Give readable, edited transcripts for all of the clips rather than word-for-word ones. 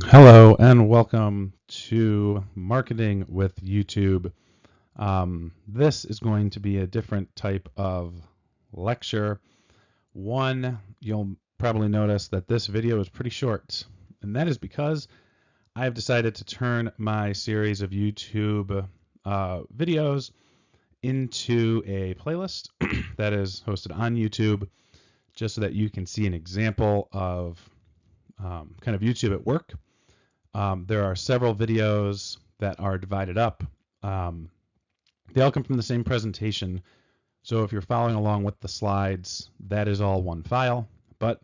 Hello and welcome to Marketing with YouTube. This is going to be a different type of lecture. One, you'll probably notice that this video is pretty short, and that is because I've decided to turn my series of YouTube videos into a playlist that is hosted on YouTube, just so that you can see an example of kind of YouTube at work. There are several videos that are divided up. They all come from the same presentation. So if you're following along with the slides, that is all one file. But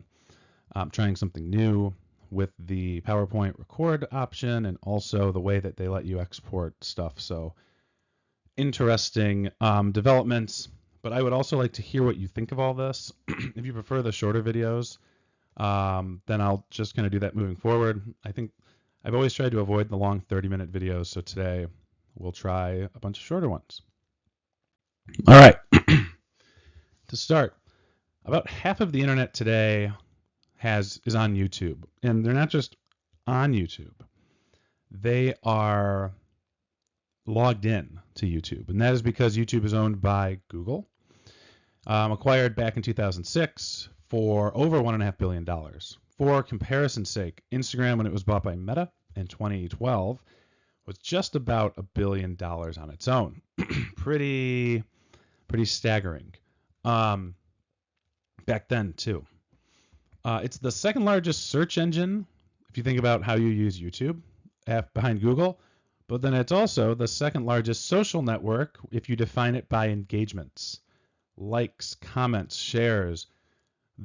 I'm trying something new with the PowerPoint record option and also the way that they let you export stuff. So interesting developments. But I would also like to hear what you think of all this. If you prefer the shorter videos, then I'll just kind of do that moving forward. I think I've always tried to avoid the long 30-minute videos, so today we'll try a bunch of shorter ones. All right. To start, about half of the internet today is on YouTube, and they're not just on YouTube. They are logged in to YouTube, and that is because YouTube is owned by Google, acquired back in 2006 for over $1.5 billion. For comparison's sake, Instagram, when it was bought by Meta in 2012, was just about $1 billion on its own. pretty staggering. Back then too. It's the second largest search engine if you think about how you use YouTube, behind Google. But then it's also the second largest social network if you define it by engagements, likes, comments, shares.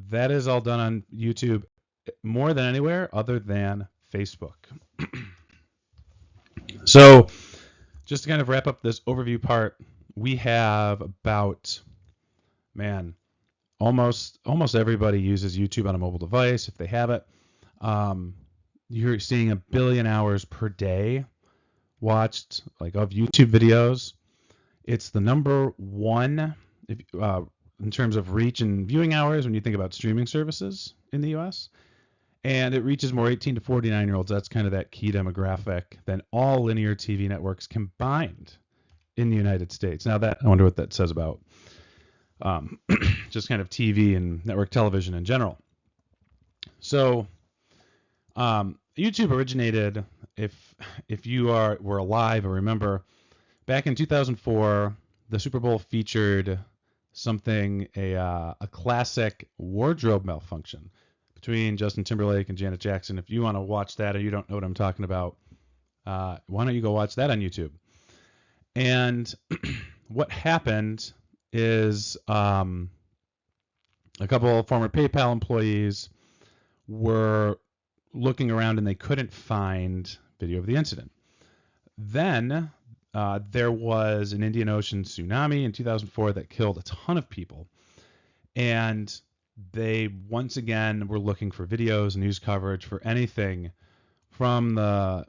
That is all done on YouTube more than anywhere other than Facebook. So just to kind of wrap up this overview part, we have about, almost everybody uses YouTube on a mobile device if they have it. You're seeing 1 billion hours per day watched, like, of YouTube videos. It's the number one in terms of reach and viewing hours when you think about streaming services in the US. And it reaches more 18 to 49-year-olds. That's kind of that key demographic than all linear TV networks combined in the United States. Now that, I wonder what that says about just kind of TV and network television in general. So YouTube originated, if you were alive or remember, back in 2004, the Super Bowl featured a classic wardrobe malfunction between Justin Timberlake and Janet Jackson. If you want to watch that or you don't know what I'm talking about, why don't you go watch that on YouTube? And what happened is a couple of former PayPal employees were looking around and they couldn't find video of the incident. Then there was an Indian Ocean tsunami in 2004 that killed a ton of people. And they once again were looking for videos, news coverage for anything from the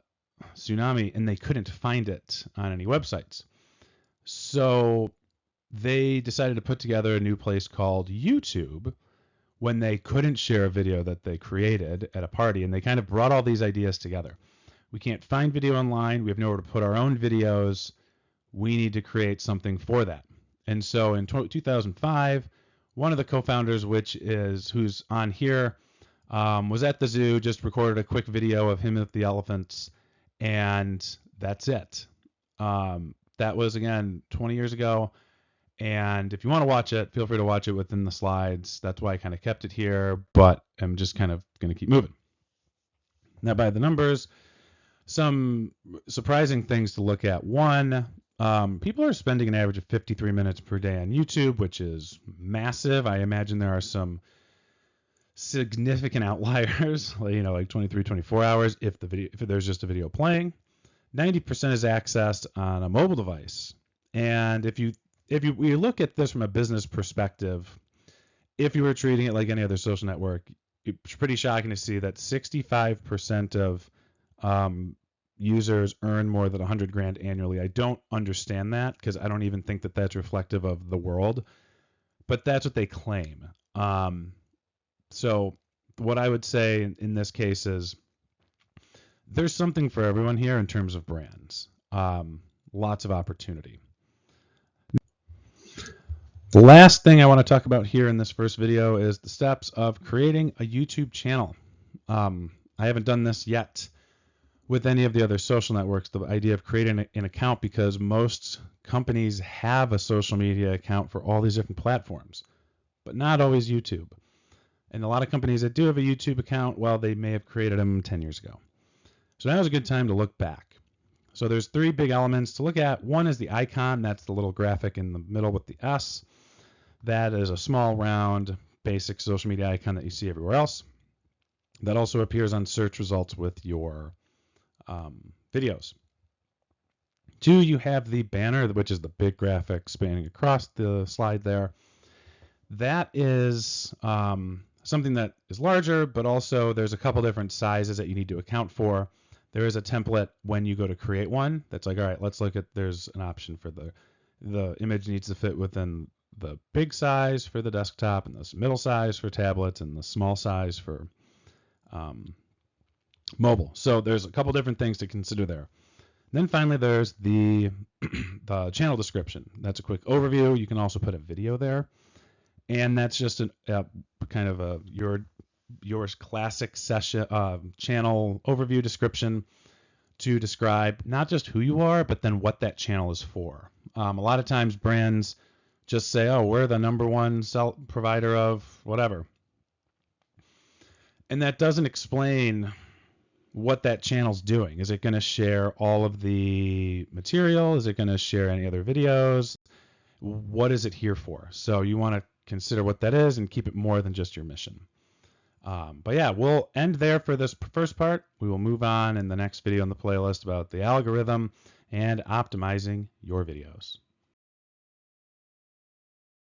tsunami, and they couldn't find it on any websites. So they decided to put together a new place called YouTube when they couldn't share a video that they created at a party, and they kind of brought all these ideas together. We can't find video online. We have nowhere to put our own videos. We need to create something for that. And so in 2005, one of the co-founders, who's on here, was at the zoo, just recorded a quick video of him with the elephants, and that's it. That was, again, 20 years ago. And if you want to watch it, feel free to watch it within the slides. That's why I kind of kept it here, but I'm just kind of going to keep moving. Now, by the numbers, some surprising things to look at. One, people are spending an average of 53 minutes per day on YouTube, which is massive. I imagine there are some significant outliers, like 23, 24 hours if there's just a video playing. 90% is accessed on a mobile device. And if you look at this from a business perspective, if you were treating it like any other social network, it's pretty shocking to see that 65% of users earn more than $100,000 annually. I don't understand that because I don't even think that that's reflective of the world, but that's what they claim. So what I would say in this case is there's something for everyone here in terms of brands. Lots of opportunity. The last thing I want to talk about here in this first video is the steps of creating a YouTube channel. I haven't done this yet with any of the other social networks, the idea of creating an account, because most companies have a social media account for all these different platforms, but not always YouTube. And a lot of companies that do have a YouTube account, well, they may have created them 10 years ago. So now is a good time to look back. So there's three big elements to look at. One is the icon. That's the little graphic in the middle with the S. That is a small, round, basic social media icon that you see everywhere else. That also appears on search results with your videos. Two, you have the banner, which is the big graphic spanning across the slide there. That is something that is larger, but also there's a couple different sizes that you need to account for. There is a template when you go to create one that's like, all right, let's look at, there's an option for the image needs to fit within the big size for the desktop, and the middle size for tablets, and the small size for mobile. So there's a couple different things to consider there. Then finally, there's the channel description. That's a quick overview. You can also put a video there, and that's just a kind of your classic session channel overview description to describe not just who you are, but then what that channel is for. A lot of times brands just say, oh, we're the #1 provider of whatever. And that doesn't explain what that channel's doing. Is it going to share all of the material? Is it going to share any other videos? What is it here for? So you want to consider what that is and keep it more than just your mission. But yeah, we'll end there for this first part. We will move on in the next video on the playlist about the algorithm and optimizing your videos.